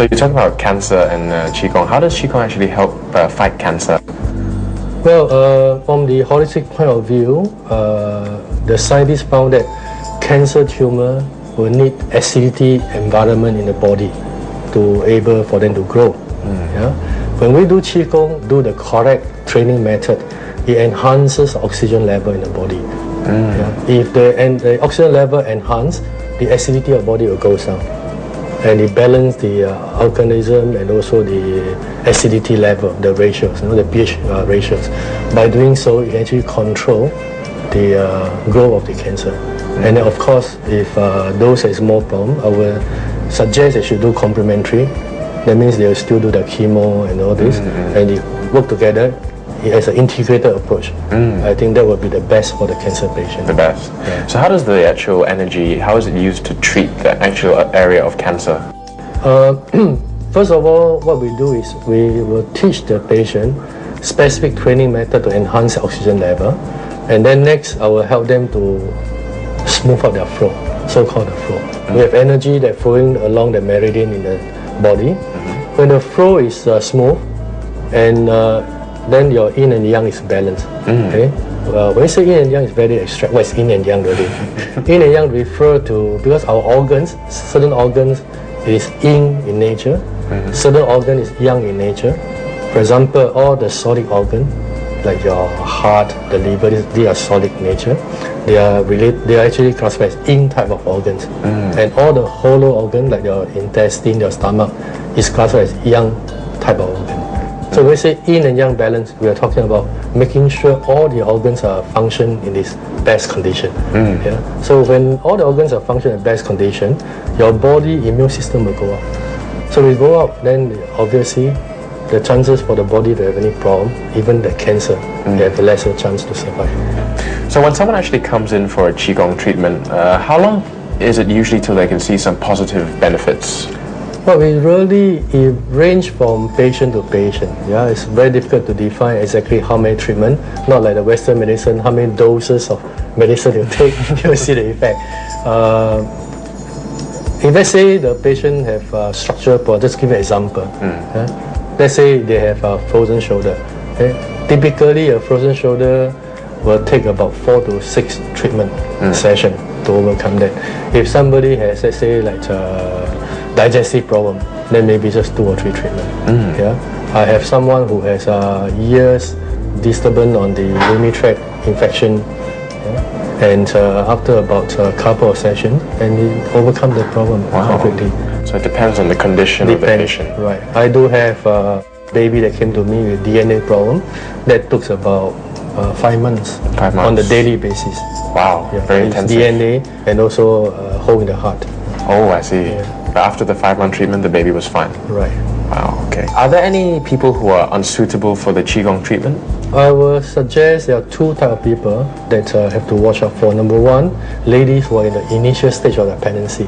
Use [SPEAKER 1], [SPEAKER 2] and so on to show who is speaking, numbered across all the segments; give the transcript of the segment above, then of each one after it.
[SPEAKER 1] So you talk about cancer and Qigong. How does Qigong actually help fight cancer?
[SPEAKER 2] Well, from the holistic point of view, the scientists found that cancer tumor will need acidity environment in the body to able for them to grow. Yeah? When we do Qigong, do the correct training method, it enhances oxygen level in the body. Yeah? If the oxygen level enhance, the acidity of body will go down. And it balance the organism and also the acidity level, the ratios, the pH ratios. By doing so, it actually control the growth of the cancer. And then of course, if those has more problem, I will suggest they should do complementary. That means they will still do the chemo and all this, and they work together as an integrated approach. I think that would be the best for the cancer patient.
[SPEAKER 1] The best.
[SPEAKER 2] Yeah.
[SPEAKER 1] So how does the actual energy, how is it used to treat the actual area of cancer?
[SPEAKER 2] First of all, what we do is we will teach the patient specific training method to enhance oxygen level, and then next I will help them to smooth out their flow, so-called the flow. We have energy that flowing along the meridian in the body. When the flow is smooth, and then your yin and yang is balanced. Okay? When you say yin and yang, it's very abstract. What is yin and yang really? Yin and yang refer to, because our organs, certain organs is yin in nature, certain organ is yang in nature. For example, all the solid organ, like your heart, the liver, they are solid nature. They are actually classified as yin type of organs. And all the hollow organ, like your intestine, your stomach, is classified as yang type of organ. So when we say yin and yang balance, we are talking about making sure all the organs are function in this best condition. Yeah? So when all the organs are function in best condition, your body immune system will go up. So we go up, then obviously the chances for the body to have any problem, even the cancer, they have a lesser chance to survive.
[SPEAKER 1] So when someone actually comes in for a Qigong treatment, how long is it usually till they can see some positive benefits?
[SPEAKER 2] Well, it range from patient to patient. Yeah, it's very difficult to define exactly how many treatment. Not like the Western medicine, how many doses of medicine you take, you will see the effect. If let's say the patient have structural problem, just give an example. Let's say they have a frozen shoulder. Okay? Typically, a frozen shoulder will take about 4 to 6 treatment sessions to overcome that. If somebody has, let's say, like digestive problem, then maybe just 2 or 3 treatment. Yeah, I have someone who has years disturbance on the urinary tract infection, and after about a couple of sessions, and he overcome the problem completely.
[SPEAKER 1] So it depends on the condition of the patient.
[SPEAKER 2] Right. I do have a baby that came to me with DNA problem that took about 5 months.
[SPEAKER 1] 5 months
[SPEAKER 2] on the daily basis.
[SPEAKER 1] Wow,
[SPEAKER 2] Yeah,
[SPEAKER 1] very
[SPEAKER 2] it's
[SPEAKER 1] intensive.
[SPEAKER 2] DNA and also hole in the heart.
[SPEAKER 1] Oh, I see. But after the 5-month treatment, the baby was fine.
[SPEAKER 2] Right.
[SPEAKER 1] Wow, okay. Are there any people who are unsuitable for the Qigong treatment?
[SPEAKER 2] I will suggest there are 2 types of people that have to watch out for. Number 1, ladies who are in the initial stage of their pregnancy.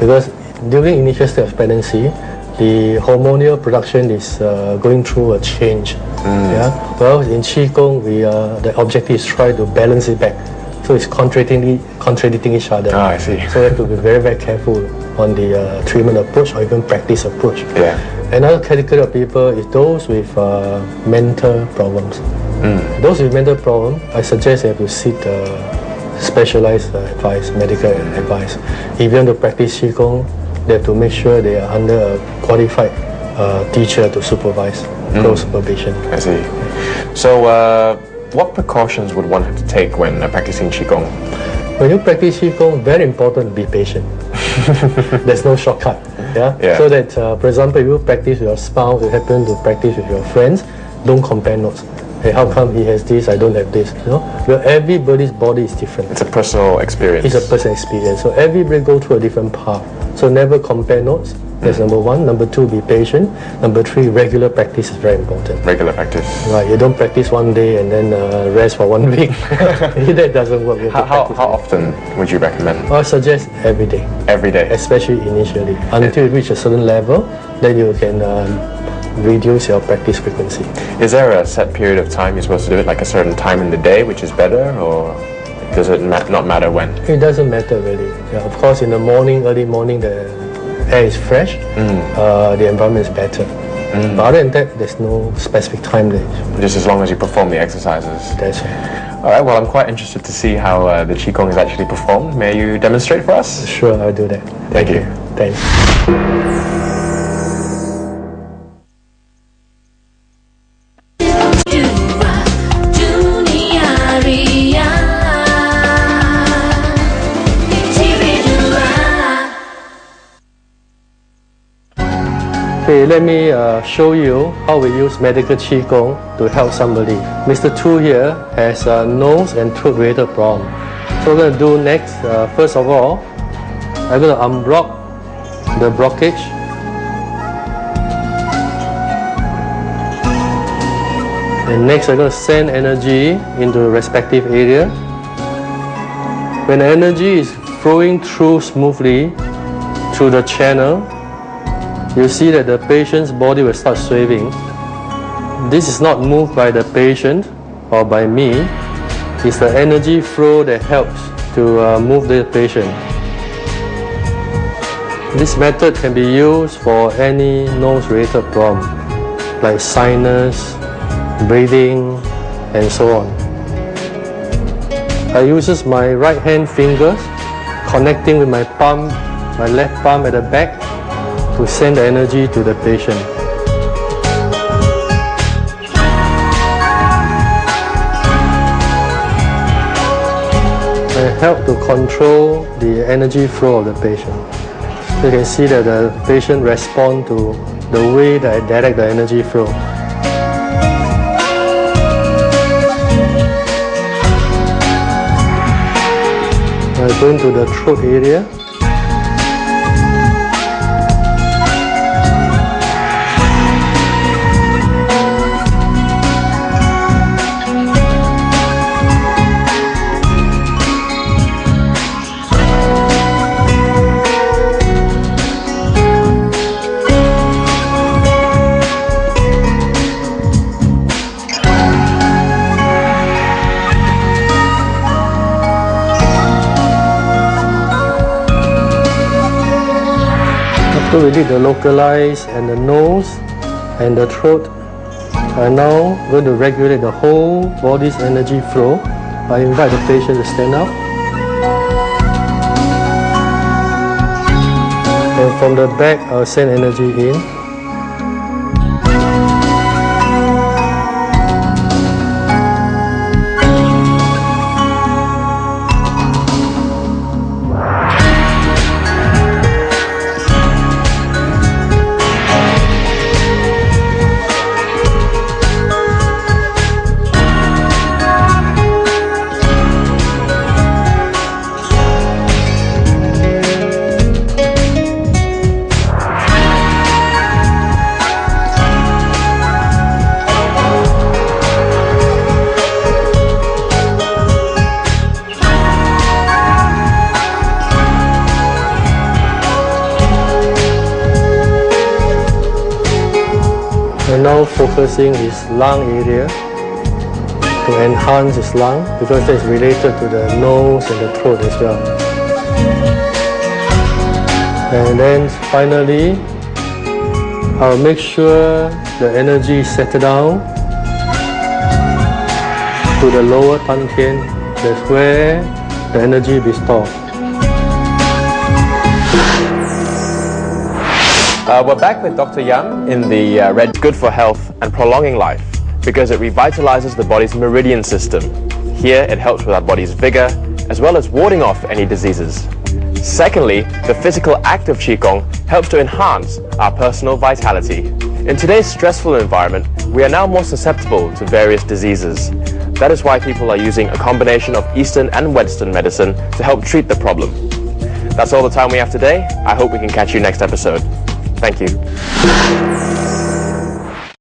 [SPEAKER 2] Because during initial stage of pregnancy, the hormonal production is going through a change. Yeah. Well, in Qigong, the objective is try to balance it back. So it's contradicting each other.
[SPEAKER 1] Ah, I see.
[SPEAKER 2] So you have to be very, very careful on the treatment approach or even practice approach.
[SPEAKER 1] Yeah.
[SPEAKER 2] Another category of people is those with mental problems. Those with mental problems, I suggest they have to seek specialized advice, medical advice. If you want to practice Qigong, they have to make sure they are under a qualified teacher to supervise, close supervision.
[SPEAKER 1] I see. So what precautions would one have to take when practicing Qigong?
[SPEAKER 2] When you practice Qigong, very important to be patient. There's no shortcut. Yeah? So that, for example, if you practice with your spouse, you happen to practice with your friends, don't compare notes. Hey, how come he has this, I don't have this? You know? Well, everybody's body is different.
[SPEAKER 1] It's a personal experience.
[SPEAKER 2] It's a personal experience. So everybody go through a different path. So never compare notes. That's number 1. Number 2, be patient. Number 3, regular practice is very important.
[SPEAKER 1] Regular practice.
[SPEAKER 2] Right, you don't practice one day and then rest for 1 week. That doesn't work.
[SPEAKER 1] How often would you recommend?
[SPEAKER 2] I suggest every day.
[SPEAKER 1] Every day?
[SPEAKER 2] Especially initially. Until you reach a certain level, then you can reduce your practice frequency.
[SPEAKER 1] Is there a set period of time you're supposed to do it, like a certain time in the day, which is better, or does it not matter when?
[SPEAKER 2] It doesn't matter really. Yeah, of course, in the morning, early morning, the air is fresh, the environment is better. But other than that, there's no specific time limit.
[SPEAKER 1] Just as long as you perform the exercises.
[SPEAKER 2] That's it.
[SPEAKER 1] All right, well, I'm quite interested to see how the Qigong is actually performed. May you demonstrate for us?
[SPEAKER 2] Sure, I'll do that.
[SPEAKER 1] Thank you.
[SPEAKER 2] Thanks. Okay, let me show you how we use medical Qigong to help somebody. Mr. Tu here has a nose and throat related problem. So what we're going to do next, first of all, I'm going to unblock the blockage. And next I'm going to send energy into the respective area. When the energy is flowing through smoothly through the channel, you see that the patient's body will start swaying. This is not moved by the patient or by me. It's the energy flow that helps to move the patient. This method can be used for any nose-related problem, like sinus, breathing, and so on. I use my right hand fingers connecting with my palm, my left palm at the back, to send the energy to the patient. And help to control the energy flow of the patient. You can see that the patient responds to the way that I direct the energy flow. Going to the throat area. So we did the localized and the nose and the throat. I'm now going to regulate the whole body's energy flow. I invite the patient to stand up. And from the back, I'll send energy in. And now focusing his lung area to enhance his lung, because that's related to the nose and the throat as well. And then finally, I'll make sure the energy settles down to the lower dantian. That's where the energy be stored.
[SPEAKER 1] We're back with Dr. Yam in the red. Good for health and prolonging life because it revitalizes the body's meridian system. Here it helps with our body's vigor as well as warding off any diseases. Secondly, the physical act of Qigong helps to enhance our personal vitality. In today's stressful environment, we are now more susceptible to various diseases. That is why people are using a combination of Eastern and Western medicine to help treat the problem. That's all the time we have today. I hope we can catch you next episode. Thank you.